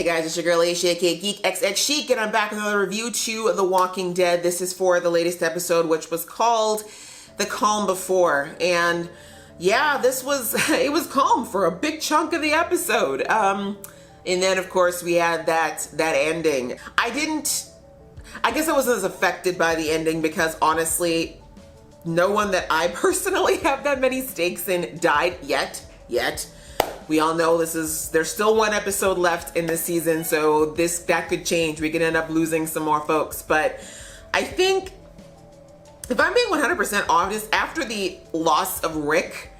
Hey guys, it's your girl Lydia, aka geekxxchic, and I'm back with another review to The Walking Dead. This is for the latest episode, which was called The Calm Before. And yeah, it was calm for a big chunk of the episode. And then of course we had that ending. I guess I wasn't as affected by the ending because honestly, no one that I personally have that many stakes in died yet. We all know there's still one episode left in this season, so that could change. We could end up losing some more folks. But I think, if I'm being 100% honest, after the loss of Rick,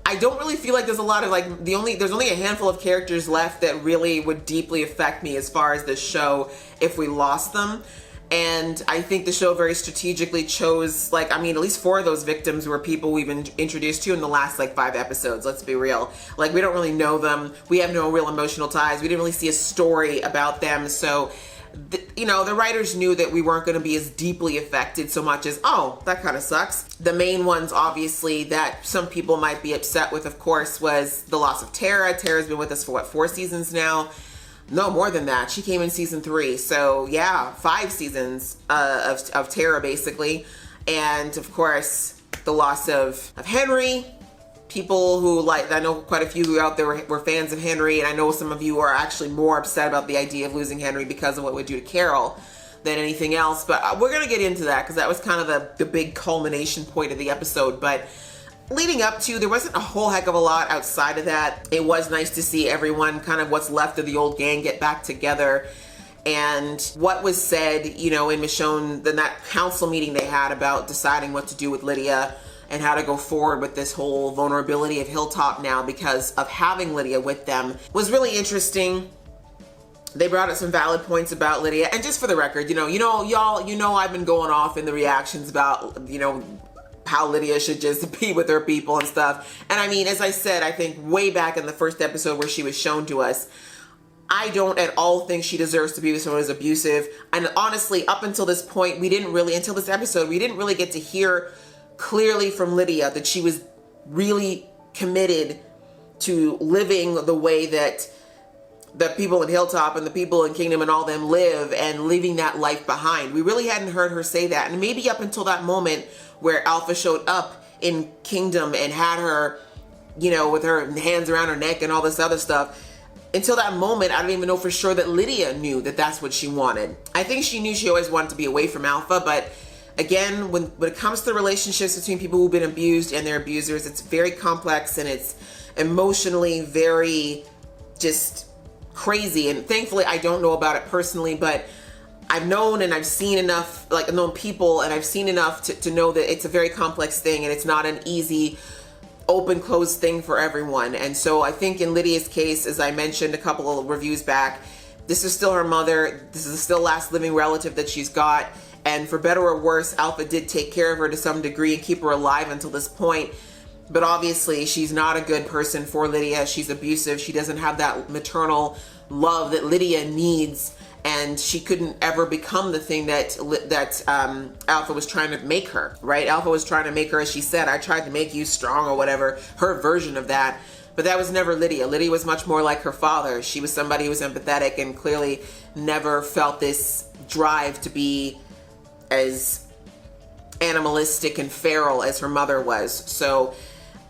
I don't really feel like there's a lot of there's only a handful of characters left that really would deeply affect me as far as the show if we lost them. And I think the show very strategically chose, at least 4 of those victims were people we've been introduced to in the last 5 episodes, let's be real. We don't really know them. We have no real emotional ties. We didn't really see a story about them. So, the writers knew that we weren't going to be as deeply affected so much as, oh, that kind of sucks. The main ones, obviously, that some people might be upset with, of course, was the loss of Tara. Tara's been with us for, 4 seasons now? No, more than that. She came in season 3. So yeah, 5 seasons of Tara basically. And of course, the loss of Henry. People who I know quite a few who out there were fans of Henry. And I know some of you are actually more upset about the idea of losing Henry because of what it would do to Carroll than anything else. But we're going to get into that because that was kind of the big culmination point of the episode. But leading up to, there wasn't a whole heck of a lot outside of that. It was nice to see everyone, kind of what's left of the old gang, get back together. And what was said, in Michonnes, in that council meeting they had about deciding what to do with Lydia and how to go forward with this whole vulnerability of Hilltop now because of having Lydia with them, was really interesting. They brought up some valid points about Lydia. And just for the record, y'all, I've been going off in the reactions about, how Lydia should just be with her people and stuff. And I mean, as I said, I think way back in the first episode where she was shown to us, I don't at all think she deserves to be with someone who's abusive. And honestly, up until this point, until this episode, we didn't really get to hear clearly from Lydia that she was really committed to living the way that the people in Hilltop and the people in Kingdom and all them live and leaving that life behind. We really hadn't heard her say that. And maybe up until that moment where Alpha showed up in Kingdom and had her, with her hands around her neck and all this other stuff. Until that moment, I don't even know for sure that Lydia knew that that's what she wanted. I think she knew she always wanted to be away from Alpha, but again, when it comes to relationships between people who've been abused and their abusers, it's very complex and it's emotionally very just crazy. And thankfully, I don't know about it personally, but I've known and I've seen enough, I've known people and I've seen enough to know that it's a very complex thing and it's not an easy open closed thing for everyone. And so I think in Lydia's case, as I mentioned a couple of reviews back, this is still her mother. This is still last living relative that she's got. And for better or worse, Alpha did take care of her to some degree and keep her alive until this point. But obviously she's not a good person for Lydia. She's abusive. She doesn't have that maternal love that Lydia needs. And she couldn't ever become the thing that Alpha was trying to make her, right? Alpha was trying to make her, as she said, I tried to make you strong or whatever, her version of that. But that was never Lydia. Lydia was much more like her father. She was somebody who was empathetic and clearly never felt this drive to be as animalistic and feral as her mother was. So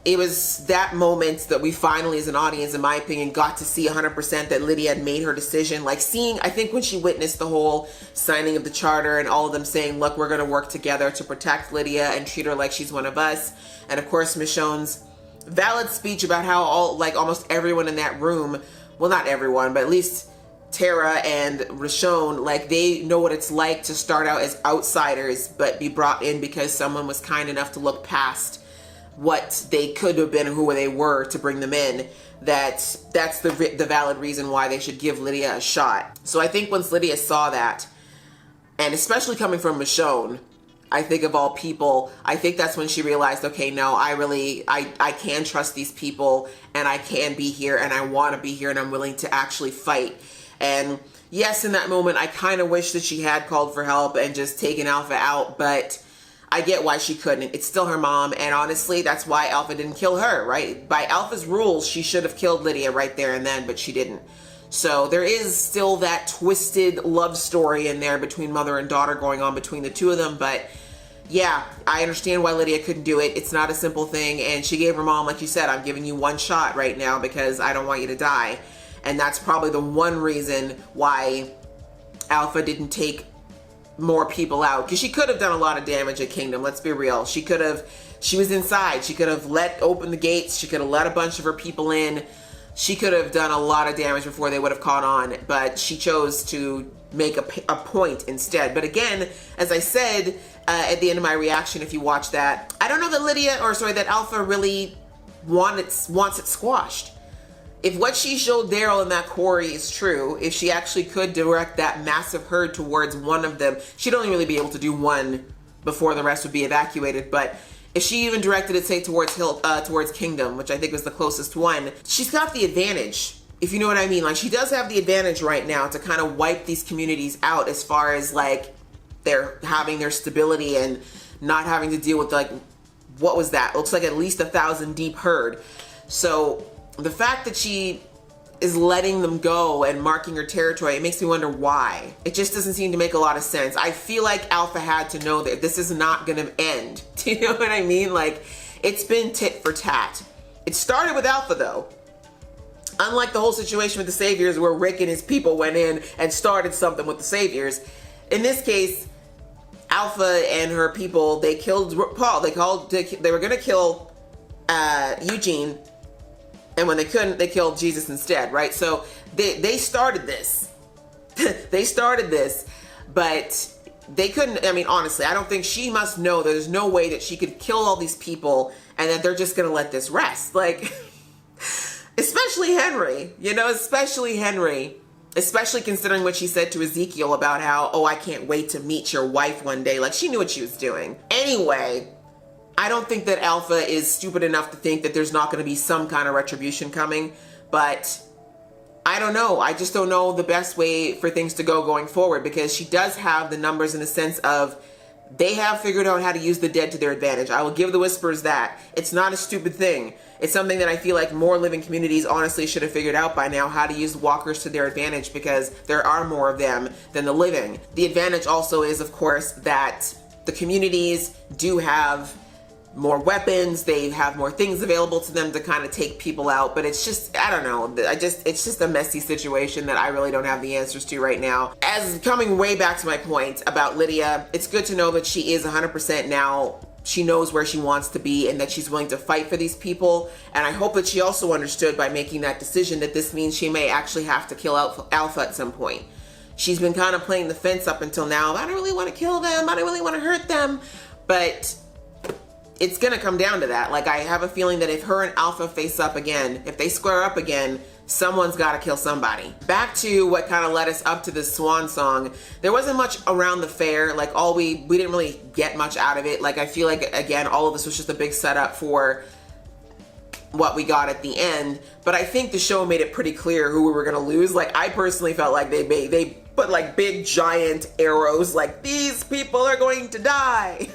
it was that moment that we finally, as an audience, in my opinion, got to see 100% that Lydia had made her decision. I think when she witnessed the whole signing of the charter and all of them saying, look, we're going to work together to protect Lydia and treat her like she's one of us. And of course, Michonnes' valid speech about how almost everyone in that room, well, not everyone, but at least Tara and Michonnes, they know what it's like to start out as outsiders, but be brought in because someone was kind enough to look past what they could have been and who they were to bring them in. That's the valid reason why they should give Lydia a shot. So I think once Lydia saw that, and especially coming from Michonnes, I think of all people, I think that's when she realized, okay, no, I can trust these people and I can be here and I want to be here and I'm willing to actually fight. And yes, in that moment, I kind of wish that she had called for help and just taken Alpha out, but I get why she couldn't. It's still her mom, and honestly, that's why Alpha didn't kill her, right? By Alpha's rules, she should have killed Lydia right there and then, but she didn't. So there is still that twisted love story in there between mother and daughter going on between the two of them. But yeah, I understand why Lydia couldn't do it. It's not a simple thing. And she gave her mom, like you said, I'm giving you one shot right now because I don't want you to die. And that's probably the one reason why Alpha didn't take more people out, because she could have done a lot of damage at Kingdom. Let's be real. She was inside. She could have let open the gates. She could have let a bunch of her people in. She could have done a lot of damage before they would have caught on, but she chose to make a point instead. But again, as I said at the end of my reaction, if you watch that, I don't know that that Alpha really wants it squashed. If what she showed Daryl in that quarry is true, if she actually could direct that massive herd towards one of them, she'd only really be able to do one before the rest would be evacuated. But if she even directed it, say, towards Kingdom, which I think was the closest one, she's got the advantage, if you know what I mean. Like, she does have the advantage right now to kind of wipe these communities out as far as, like, they're having their stability and not having to deal with, like, what was that? Looks like at least 1,000 deep herd. So the fact that she is letting them go and marking her territory, it makes me wonder why. It just doesn't seem to make a lot of sense. I feel like Alpha had to know that this is not gonna end. Do you know what I mean? Like, it's been tit for tat. It started with Alpha though. Unlike the whole situation with the Saviors where Rick and his people went in and started something with the Saviors. In this case, Alpha and her people, they killed Paul. They were gonna kill Eugene, and when they couldn't, they killed Jesus instead, right? So they started this. They started this, but they couldn't. I mean, honestly, I don't think she must know there's no way that she could kill all these people and that they're just gonna let this rest. Like, especially Henry, especially considering what she said to Ezekiel about how, oh, I can't wait to meet your wife one day. Like, she knew what she was doing. Anyway, I don't think that Alpha is stupid enough to think that there's not going to be some kind of retribution coming, but I don't know. I just don't know the best way for things to go going forward, because she does have the numbers in the sense of they have figured out how to use the dead to their advantage. I will give the Whisperers that. It's not a stupid thing. It's something that I feel like more living communities honestly should have figured out by now, how to use the walkers to their advantage, because there are more of them than the living. The advantage also is, of course, that the communities do have more weapons, they have more things available to them to kind of take people out, but it's just, I don't know, it's just a messy situation that I really don't have the answers to right now. As coming way back to my point about Lydia, it's good to know that she is 100% now, she knows where she wants to be and that she's willing to fight for these people, and I hope that she also understood by making that decision that this means she may actually have to kill Alpha at some point. She's been kind of playing the fence up until now. I don't really want to kill them, I don't really want to hurt them, but it's gonna come down to that. Like, I have a feeling that if her and Alpha face up again, if they square up again, someone's gotta kill somebody. Back to what kind of led us up to this swan song. There wasn't much around the fair. Like, we didn't really get much out of it. Like, I feel like, again, all of this was just a big setup for what we got at the end. But I think the show made it pretty clear who we were gonna lose. Like, I personally felt like they put like big giant arrows, like, these people are going to die.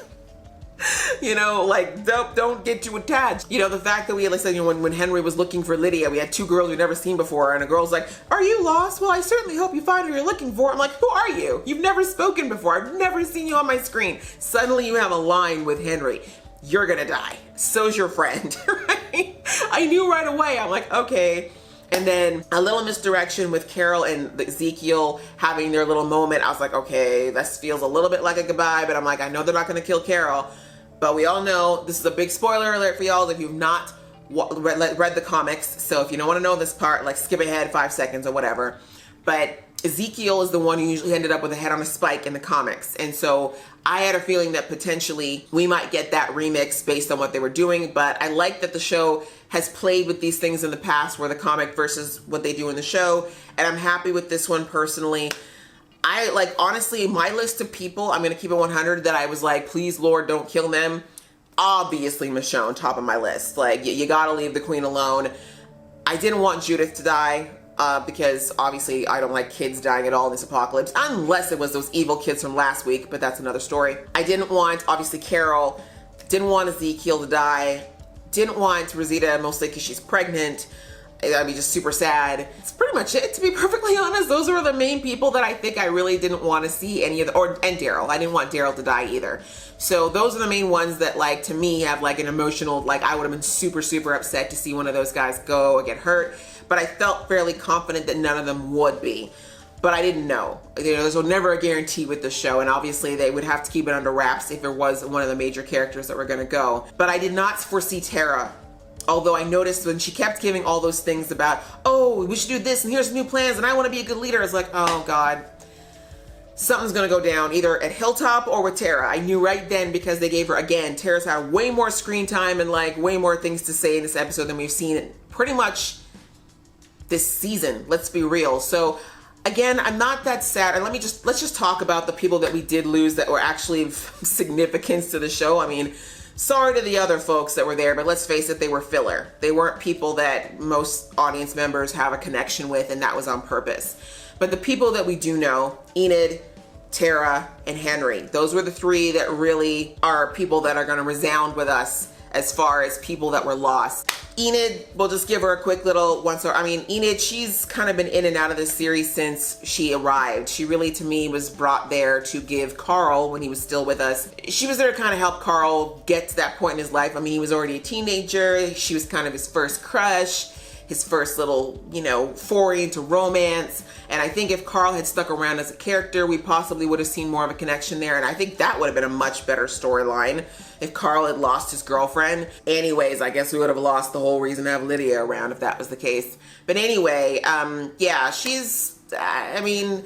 You know, like, don't get too attached. You know, the fact that we, like I said, you know, when Henry was looking for Lydia, we had two girls we'd never seen before, and a girl's like, are you lost? Well, I certainly hope you find who you're looking for. I'm like, who are you? You've never spoken before. I've never seen you on my screen. Suddenly you have a line with Henry. You're gonna die. So's your friend, right? I knew right away. I'm like, okay. And then a little misdirection with Carroll and Ezekiel having their little moment. I was like, okay, this feels a little bit like a goodbye, but I'm like, I know they're not gonna kill Carroll. But we all know, this is a big spoiler alert for y'all if you've not read the comics. So if you don't want to know this part, like, skip ahead 5 seconds or whatever. But Ezekiel is the one who usually ended up with a head on a spike in the comics. And so I had a feeling that potentially we might get that remix based on what they were doing. But I like that the show has played with these things in the past, where the comic versus what they do in the show. And I'm happy with this one personally. I, like, honestly, my list of people, I'm going to keep it 100, that I was like, please, Lord, don't kill them. Obviously, Michonne, top of my list. Like, you got to leave the queen alone. I didn't want Judith to die because, obviously, I don't like kids dying at all in this apocalypse, unless it was those evil kids from last week, but that's another story. I didn't want, obviously, Carroll. Didn't want Ezekiel to die. Didn't want Rosita, mostly because she's pregnant. I'd be just super sad. It's pretty much it, to be perfectly honest. Those were the main people that I think I really didn't want to see any of the, and Daryl. I didn't want Daryl to die either. So those are the main ones that, like, to me have like an emotional, like, I would have been super, super upset to see one of those guys go or get hurt. But I felt fairly confident that none of them would be. But I didn't know. You know, there's never a guarantee with the show, and obviously they would have to keep it under wraps if it was one of the major characters that were gonna go. But I did not foresee Tara. Although I noticed when she kept giving all those things about, oh, we should do this, and here's new plans, and I want to be a good leader. It's like, oh God, something's gonna go down either at Hilltop or with Tara. I knew right then because they gave her, again, Tara's had way more screen time and like way more things to say in this episode than we've seen in pretty much this season. Let's be real. So again, I'm not that sad. And let's just talk about the people that we did lose that were actually of significance to the show. I mean, sorry to the other folks that were there, but let's face it, they were filler. They weren't people that most audience members have a connection with, and that was on purpose. But the people that we do know, Enid, Tara, and Henry, those were the three that really are people that are going to resound with us as far as people that were lost. Enid, we'll just give her a quick little I mean, Enid, she's kind of been in and out of this series since she arrived. She really, to me, was brought there to give Carroll, when he was still with us, she was there to kind of help Carroll get to that point in his life. I mean, he was already a teenager. She was kind of his first crush, his first little, you know, foray into romance. And I think if Carroll had stuck around as a character, we possibly would have seen more of a connection there. And I think that would have been a much better storyline if Carroll had lost his girlfriend. Anyways, I guess we would have lost the whole reason to have Lydia around if that was the case. But anyway, yeah, I mean,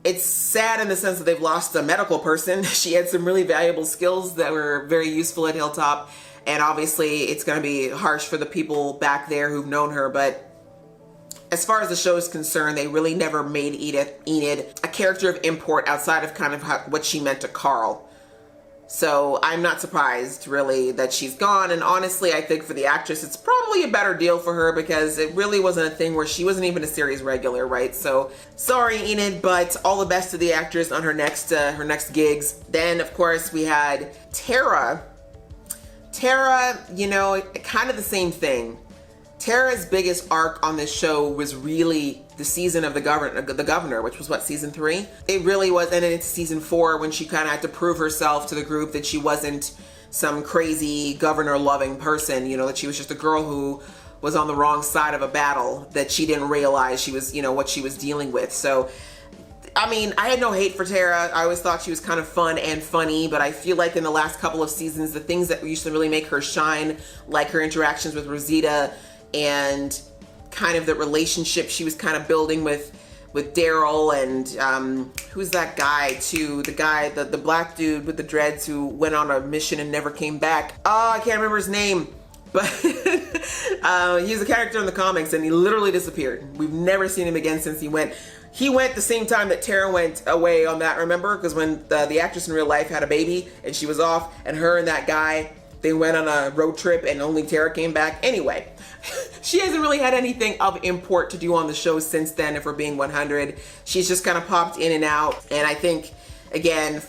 it's sad in the sense that they've lost a medical person. She had some really valuable skills that were very useful at Hilltop. And obviously it's going to be harsh for the people back there who've known her. But as far as the show is concerned, they really never made Enid a character of import outside of kind of what she meant to Carroll. So I'm not surprised really that she's gone. And honestly, I think for the actress, it's probably a better deal for her because it really wasn't a thing where she wasn't even a series regular, right? So sorry, Enid, but all the best to the actress on her next gigs. Then of course we had Tara. Tara, you know, kind of the same thing. Tara's biggest arc on this show was really the season of the governor, which was what, season 3? It really was, and then it's season 4 when she kind of had to prove herself to the group that she wasn't some crazy governor-loving person, you know, that she was just a girl who was on the wrong side of a battle that she didn't realize she was, you know, what she was dealing with. So, I mean, I had no hate for Tara. I always thought she was kind of fun and funny, but I feel like in the last couple of seasons, the things that used to really make her shine, like her interactions with Rosita and kind of the relationship she was kind of building with Daryl and who's that guy too? The black dude with the dreads who went on a mission and never came back. Oh, I can't remember his name. But he's a character in the comics and he literally disappeared. We've never seen him again since he went. He went the same time that Tara went away on that, remember? Because when the actress in real life had a baby and she was off, and her and that guy, they went on a road trip and only Tara came back. Anyway, she hasn't really had anything of import to do on the show since then, if we're being 100. She's just kind of popped in and out. And I think, again,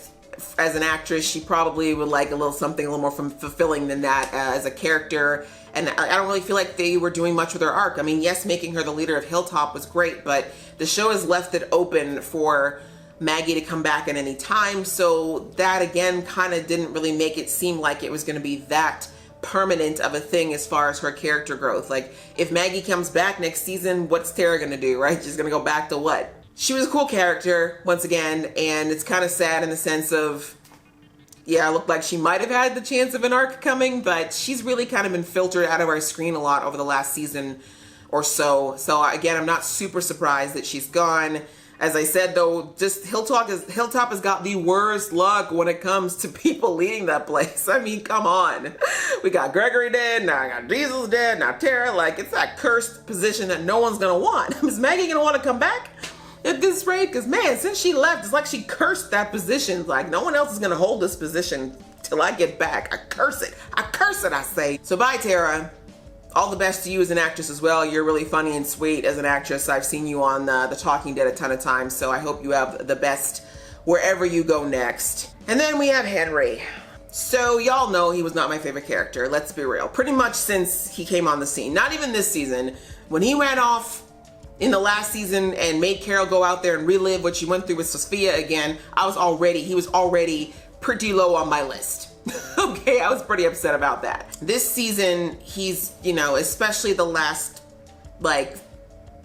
as an actress, she probably would like a little something a little more fulfilling than that as a character. And I don't really feel like they were doing much with her arc. I mean, yes, making her the leader of Hilltop was great, but the show has left it open for Maggie to come back at any time. So that, again, kind of didn't really make it seem like it was going to be that permanent of a thing as far as her character growth. Like, if Maggie comes back next season, what's Tara going to do, right? She's going to go back to what? She was a cool character, once again, and it's kind of sad in the sense of, yeah, it looked like she might have had the chance of an arc coming, but she's really kind of been filtered out of our screen a lot over the last season or so. So again, I'm not super surprised that she's gone. As I said, though, just Hilltop has got the worst luck when it comes to people leading that place. I mean, come on. We got Gregory dead, now I got Diesel's dead, now Tara. Like, it's that cursed position that no one's gonna want. Is Maggie gonna want to come back at this rate? Because, man, since she left, it's like she cursed that position. Like, no one else is gonna hold this position till I get back. I curse it, I say. So bye, Tara. All the best to you as an actress as well. You're really funny and sweet as an actress. I've seen you on The Talking Dead a ton of times, so I hope you have the best wherever you go next. And then we have Henry. So y'all know he was not my favorite character, let's be real. Pretty much since he came on the scene. Not even this season. When he ran off in the last season and made Carroll go out there and relive what she went through with Sophia again, he was already pretty low on my list. Okay, I was pretty upset about that. This season, he's, you know, especially the last, like,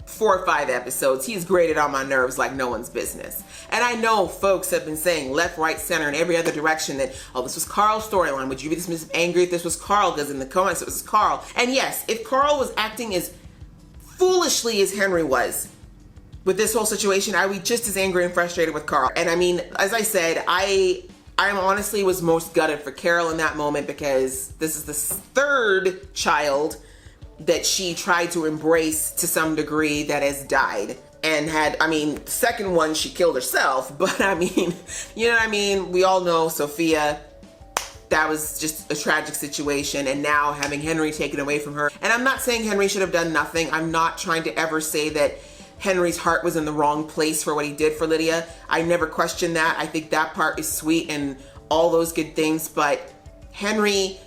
4 or 5 episodes, he's grated on my nerves like no one's business. And I know folks have been saying left, right, center, and every other direction that, oh, this was Carl's storyline. Would you be this angry if this was Carl? Because in the comments, it was Carl. And yes, if Carl was acting as foolishly as Henry was with this whole situation, I would be just as angry and frustrated with Carl. And I mean, as I said, I honestly was most gutted for Carroll in that moment because this is the 3rd child that she tried to embrace to some degree that has died. And had, I mean, the second one, she killed herself, but I mean, you know what I mean? We all know Sophia, that was just a tragic situation, and now having Henry taken away from her. And I'm not saying Henry should have done nothing. I'm not trying to ever say that Henry's heart was in the wrong place for what he did for Lydia. I never questioned that. I think that part is sweet and all those good things, but Henry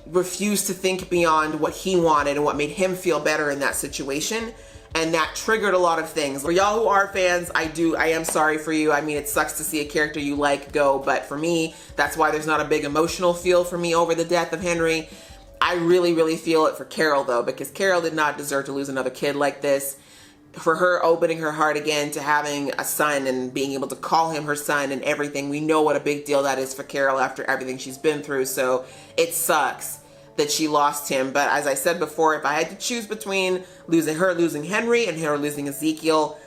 refused to think beyond what he wanted and what made him feel better in that situation. And that triggered a lot of things. For y'all who are fans, I am sorry for you. I mean, it sucks to see a character you like go, but for me, that's why there's not a big emotional feel for me over the death of Henry. I really, really feel it for Carroll though, because Carroll did not deserve to lose another kid like this. For her opening her heart again to having a son and being able to call him her son and everything, we know what a big deal that is for Carroll after everything she's been through. So it sucks that she lost him. But as I said before, if I had to choose between losing Henry and her losing Ezekiel,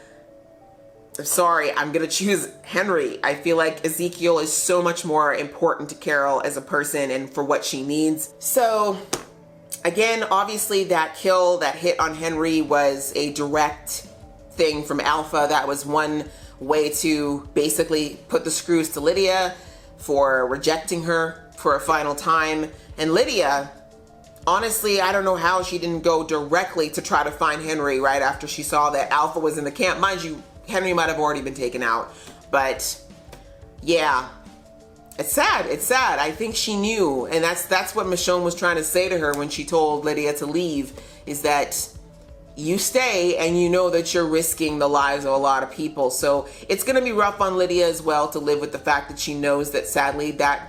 I'm sorry, I'm gonna choose Henry. I feel like Ezekiel is so much more important to Carroll as a person and for what she needs. So again, obviously that kill, that hit on Henry was a direct thing from Alpha. That was one way to basically put the screws to Lydia for rejecting her for a final time. And Lydia, honestly, I don't know how she didn't go directly to try to find Henry right after she saw that Alpha was in the camp. Mind you, Henry might have already been taken out, but yeah, it's sad. It's sad. I think she knew, and that's what Michonnes was trying to say to her when she told Lydia to leave, is that you stay and you know that you're risking the lives of a lot of people. So it's going to be rough on Lydia as well to live with the fact that she knows that sadly that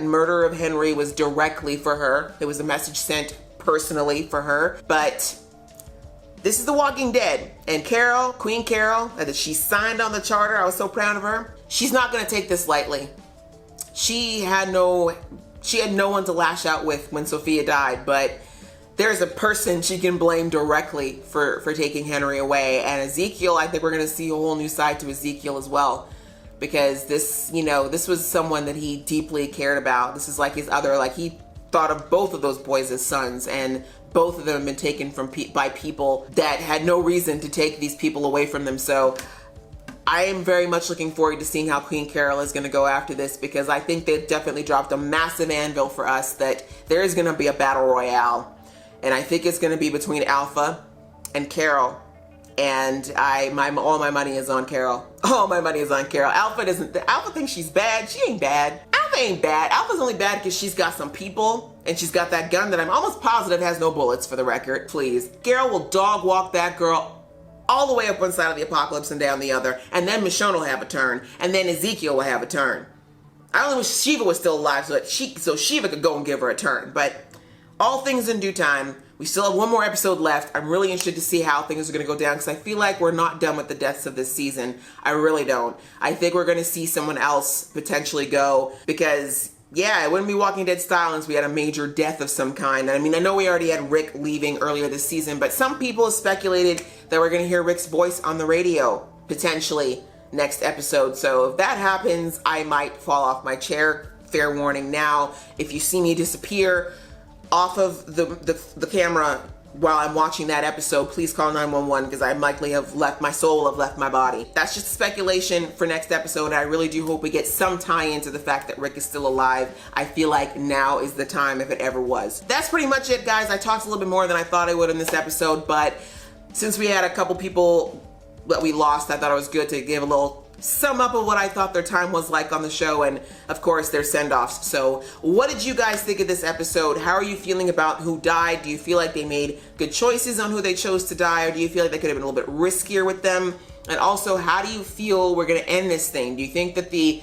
murder of Henry was directly for her. It was a message sent personally for her. But this is The Walking Dead. And Carroll, Queen Carroll, that she signed on the charter, I was so proud of her. She's not going to take this lightly. She had no one to lash out with when Sophia died, but there's a person she can blame directly for taking Henry away. And Ezekiel, I think we're going to see a whole new side to Ezekiel as well. Because this, you know, this was someone that he deeply cared about. This is like his other, like he thought of both of those boys as sons, and both of them have been taken from by people that had no reason to take these people away from them. So I am very much looking forward to seeing how Queen Carroll is going to go after this, because I think they've definitely dropped a massive anvil for us that there is going to be a battle royale. And I think it's going to be between Alpha and Carroll. And all my money is on Carroll. All my money is on Carroll. Alpha thinks she's bad. She ain't bad. Alpha ain't bad. Alpha's only bad because she's got some people and she's got that gun that I'm almost positive has no bullets, for the record. Please. Carroll will dog walk that girl all the way up one side of the apocalypse and down the other. And then Michonnes will have a turn. And then Ezekiel will have a turn. I only wish Shiva was still alive so Shiva could go and give her a turn. But all things in due time. We still have one more episode left. I'm really interested to see how things are going to go down, because I feel like we're not done with the deaths of this season. I really don't. I think we're going to see someone else potentially go, because, yeah, it wouldn't be Walking Dead style unless we had a major death of some kind. I mean, I know we already had Rick leaving earlier this season, but some people have speculated that we're going to hear Rick's voice on the radio, potentially, next episode. So if that happens, I might fall off my chair. Fair warning now. If you see me disappear off of the camera while I'm watching that episode, please call 911, because I likely have left my body. That's just speculation for next episode. I really do hope we get some tie into the fact that Rick is still alive. I feel like now is the time, if it ever was. That's pretty much it, guys. I talked a little bit more than I thought I would in this episode, but since we had a couple people that we lost, I thought it was good to give a little sum up of what I thought their time was like on the show, and of course their send-offs. So what did you guys think of this episode? How are you feeling about who died? Do you feel like they made good choices on who they chose to die, or do you feel like they could have been a little bit riskier with them? And also, how do you feel we're going to end this thing? Do you think that the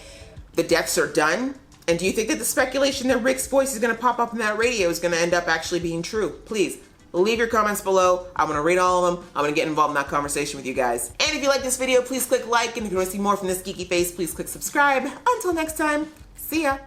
deaths are done? And do you think that the speculation that Rick's voice is going to pop up in that radio is going to end up actually being true? Please leave your comments below. I'm going to read all of them. I'm going to get involved in that conversation with you guys. And if you like this video, please click like. And if you want to see more from this geeky face, please click subscribe. Until next time, see ya.